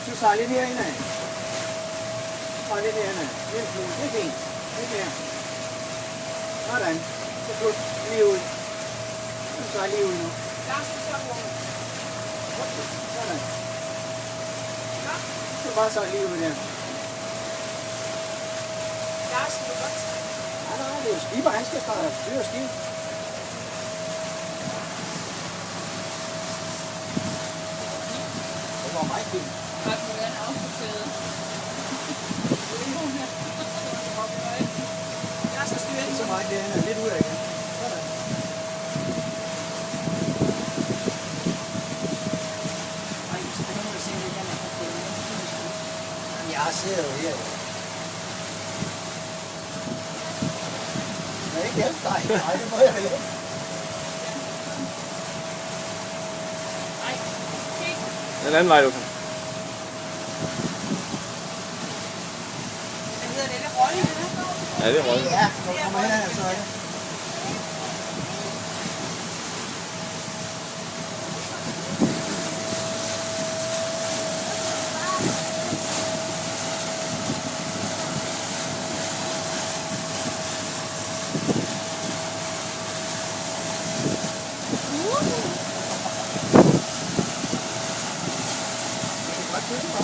Så sejl lidt herinde af. Sejl lidt herinde af. Hjælp nu. Det er fint. Lidt mere. Sådan. Så put lige ud. Så sejl lige ud nu. Sådan. Så bare sejl lige ud der. Nej, det er jo skipper. Han skal styre skib. Det var meget fint. Har du været afforteret? Jeg skal styre Ikke så meget derinde. Lidt ud af igen. Sådan. Ej, så kan man se, at jeg har fået noget. Jamen, jeg sidder jo her. Jeg vil ikke hjælpe dig. Nej, det må jeg vel ikke. Ej, kig. Den anden vej, du kan. Hvad hedder det? Er det rolle, det der? Ja, det er røget. Ja, når du kommer her, så er det. Det kan godt